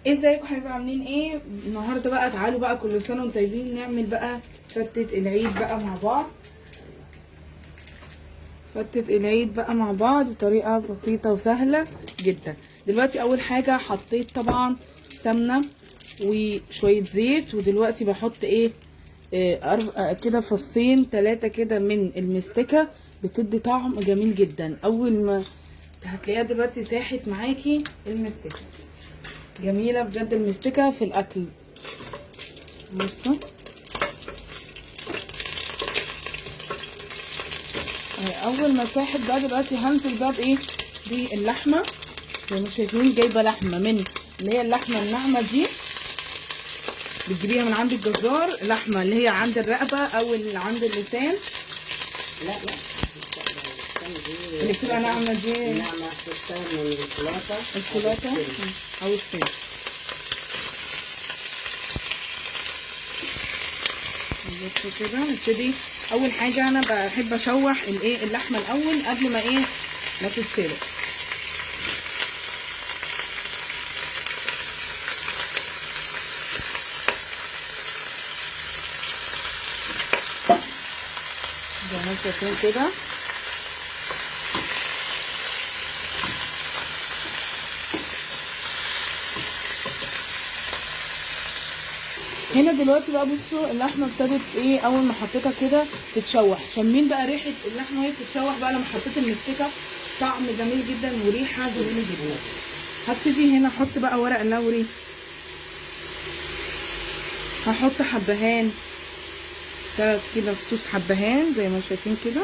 ازيكم حبايبي عاملين ايه؟ النهارده بقى تعالوا بقى كل سنه وانتم طيبين نعمل بقى فتة العيد بقى مع بعض. فتة العيد بقى مع بعض بطريقه بسيطه وسهله جدا. دلوقتي اول حاجه حطيت طبعا سمنه وشويه زيت، ودلوقتي بحط ايه كده فصين 3 كده من المستكه، بتدي طعم جميل جدا. اول ما هتلاقيها دلوقتي ساحت معاكي المستكه، جميله بجد المستكه في الاكل. بصوا اول ما ساحت بقى دلوقتي هنزل بقى بايه، باللحمه. زي ما شايفين جايبه لحمه من اللي هي اللحمه الناعمه دي، بتجيبيها من عند الجزار، لحمه اللي هي عند الرقبه او اللي عند اللسان. لا اللي بتبقى ناعمه دي نعمة حتة من الكولاته او السن. بصوا كده نبتدي. اول حاجه انا بحب اشوح الايه اللحمه الاول قبل ما ايه ما تتسلق. زي ما انتم شايفين كده. هنا دلوقتي بقى بصوا اللحمه ابتدت ايه، اول ما حطيتها كده تتشوح. شامين بقى ريحه اللحمه وهي بتتشوح بقى لما حطيت المستكه، طعم جميل جدا وريحه جميله جدا. هبتدي هنا احط بقى ورق لوري، هحط حبهان 3 كده فصوص حبهان زي ما شايفين كده.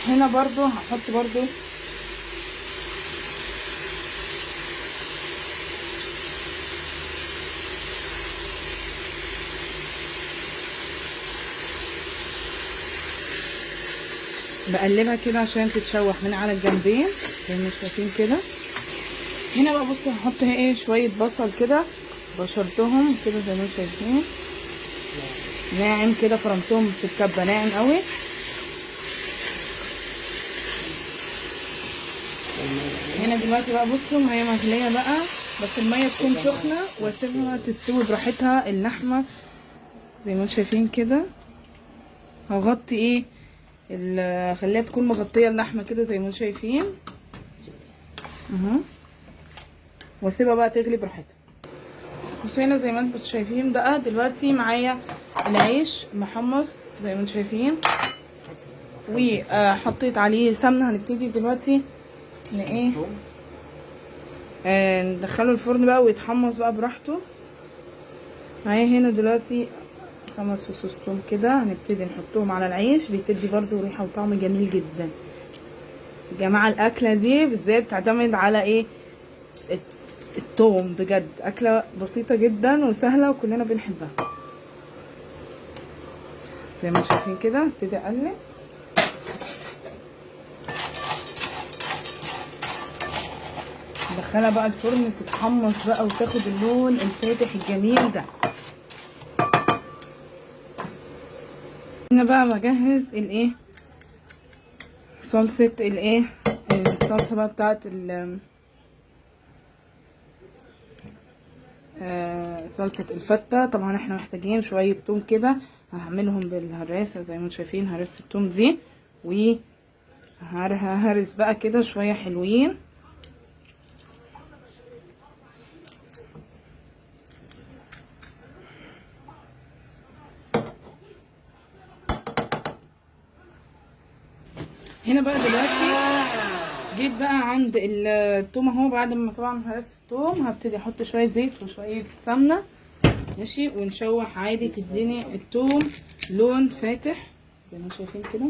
هنا برضو هحط برضو بقلبها كده عشان تتشوح من على الجنبين زي ما شايفين كده. هنا بقى بصوا هحط ايه شويه بصل كده، بشرتهم كده زي ما شايفين ناعم كده، فرمتهم في الكبه ناعم قوي. هنا دلوقتي بقى بصوا الميه مغليه بقى، بس الميه تكون سخنه واسيبها تستوي براحتها اللحمه زي ما شايفين كده. هغطي ايه خليها تكون مغطيه اللحمه كده زي ما شايفين اهو، واسيبها بقى تغلي براحتها. بصوا هنا زي ما انتم شايفين بقى دلوقتي معايا العيش محمص زي ما انتم شايفين، وحطيت عليه سمنه. هنبتدي دلوقتي ايه ندخله الفرن بقى ويتحمص بقى براحته. معايا هنا دلوقتي 5 فصوص ثوم كده، هنبتدي نحطهم على العيش، بتدي برضو ريحه وطعم جميل جدا. يا جماعه الاكله دي بالذات بتعتمد على ايه، الثوم. بجد اكله بسيطه جدا وسهله وكلنا بنحبها. زي ما شايفين كده ابتدي اقلب. ندخلها بقى الفرن تتحمص بقى وتاخد اللون الفاتح الجميل ده. هنا بقى بجهز الايه صلصه الايه الصلصه بقى بتاعت صلصه الفته. طبعا احنا محتاجين شويه توم كده، هعملهم بالهراسه زي ما انتم شايفين، هرسه التوم دي، وهرس بقى كده شويه حلوين. هنا بقى دلوقتي جيت بقى عند التوم اهو. بعد ما طبعا هرست التوم هبتدي احط شويه زيت وشويه سمنه ماشي، ونشوح عادي تديني التوم لون فاتح زي ما شايفين كده.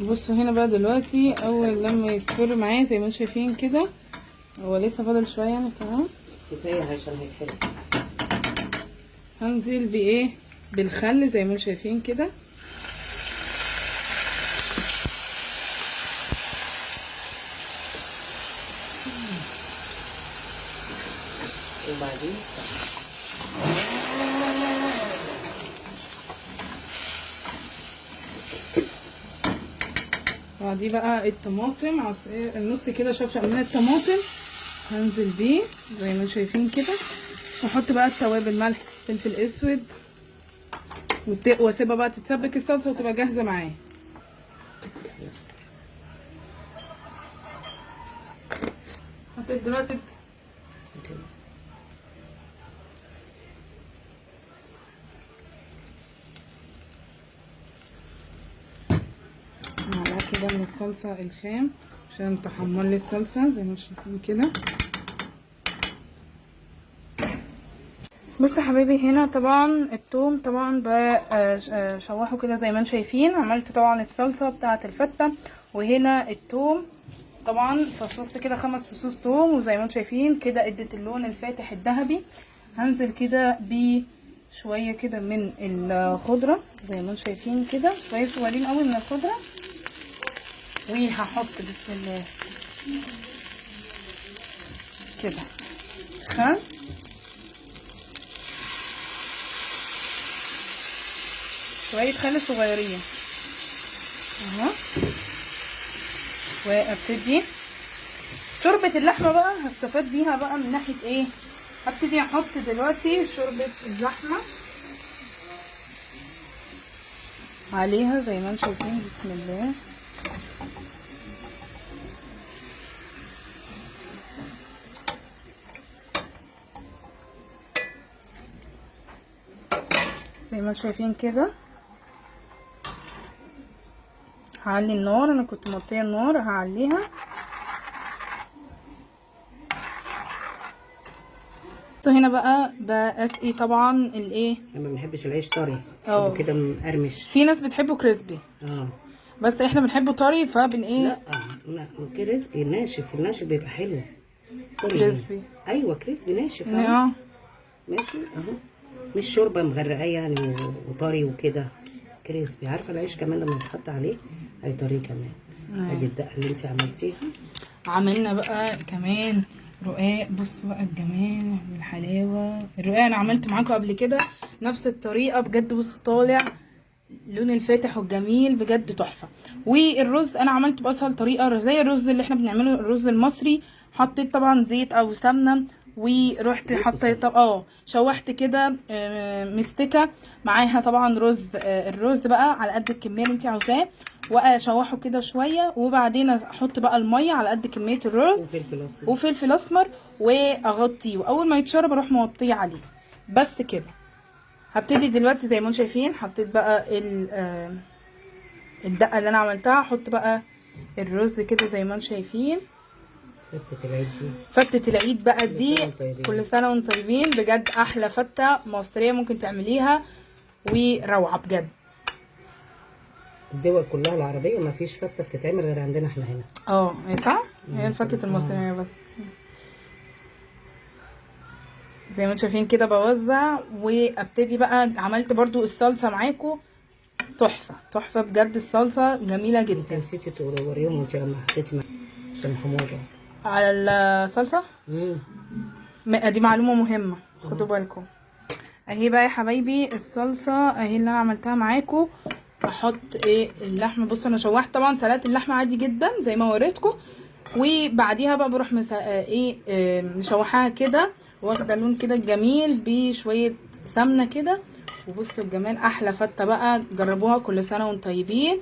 بصوا هنا بقى دلوقتي اول لما يستوي معايا زي ما انتم شايفين كده، هو لسه فاضل شويه يعني كمان. كفايه عشان هيتحرق. هنزل بايه؟ بالخل زي ما انتم شايفين كده. وبعدين ودي بقى الطماطم، عصير النص كده شفشق من الطماطم هنزل بيه زي ما شايفين كده. واحط بقى التوابل، ملح، فلفل اسود، واسيبها بقى تتسبك الصلصه وتبقى جاهزه معايا. حطيت دلوقتي معلقه كده من الصلصه الخام عشان تحمر لي الصلصه زي ما شايفين كده. بصوا يا حبايبي، هنا طبعا الثوم طبعا بشوحه كده زي ما انتم شايفين. عملت طبعا الصلصه بتاعه الفته، وهنا الثوم طبعا فصصت كده 5 فصوص ثوم، وزي ما انتم شايفين كده ادت اللون الفاتح الذهبي. هنزل كده بشويه كده من الخضره زي ما انتم شايفين كده، شويه صغيرين قوي من الخضره. وهحط بسم الله كده خل، شويه خل صغيرين اهو. وابتدي شوربه اللحمه بقى هستفاد بيها بقى من ناحيه ايه. هبتدي احط دلوقتي شوربه اللحمه عليها زي ما انتم شايفين. بسم الله. زي ما انتم شايفين كده هعلي النار، انا كنت موطيه النار هعليها. هنا بقى بسقي طبعا الايه، انا ما بنحبش العيش طري كده مقرمش. في ناس بتحبه كريسبي بس احنا بنحبه طري فبن ايه. لا كريسبي ناشف، الناشف بيبقى حلو. كريسبي ايوه كريسبي ناشف ماشي اهو، مش شوربه مغرقاه يعني وطري وكده. كريسبي. عارفه العيش كمان لما يتحط عليه هيطري كمان. ادي الدقه اللي انت عملتيها. عملنا بقى كمان رقاق. بصوا بقى الجمال والحلاوه. الرقاق انا عملته معاكم قبل كده نفس الطريقه بجد. بصوا طالع اللون الفاتح والجميل بجد تحفه. والرز انا عملته باسهل طريقه زي الرز اللي احنا بنعمله الرز المصري. حطيت طبعا زيت او سمنه ورحت حطيت شوحت كده مستكه معاها طبعا رز. الرز بقى على قد الكميه اللي انت عاوزاه، واشوحه كده شويه، وبعدين احط بقى الميه على قد كميه الرز وفلفل اسمر واغطيه، واول ما يتشرب اروح موطيه عليه. بس كده. هبتدي دلوقتي زي ما انتم شايفين حطيت بقى الدقه اللي انا عملتها. احط بقى الرز كده زي ما انتم شايفين. فتة العيد دي، فتة العيد بقى دي كل سنه وانتم طيبين. بجد احلى فته مصريه ممكن تعمليها وروعه بجد. الدول كلها العربيه ما فيش فته بتتعمل غير عندنا احنا هنا. صح. هي الفتة المصريه بس. زي ما انتم شايفين كده بوزع وابتدي بقى. عملت برضو الصلصه معاكم تحفه تحفه بجد. الصلصه جميله جدا. انت نسيتي توريهم وانت لما حطيتي عشان حموضه على الصلصه. دي معلومه مهمه خدوا بالكم. اهي بقى يا حبايبي الصلصه اهي اللي انا عملتها معاكم. احط اللحمه. بصوا انا شوحت طبعا سلقت اللحمه عادي جدا زي ما وريتكم، وبعديها بقى بروح مشوحاها كده واخده اللون كده الجميل بشويه سمنه كده. وبصوا الجمال. احلى فته بقى. جربوها كل سنه وانتم طيبين.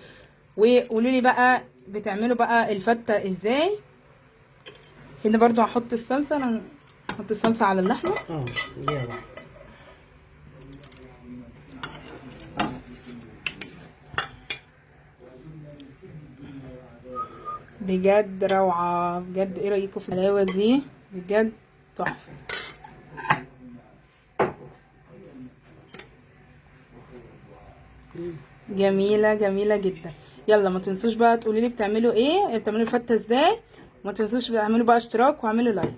وقولوا لي بقى بتعملوا بقى الفته ازاي. هنا برضو هحط الصلصه. انا هحط الصلصه على اللحمه. يلا بجد روعه بجد. ايه رايكم في الحلاوه دي؟ بجد تحفه. جميله جميله جدا. يلا ما تنسوش بقى تقولي لي بتعملوا ايه، بتعملوا الفته ازاي، وما تنسوش تعملوا بقى اشتراك واعملوا لايك.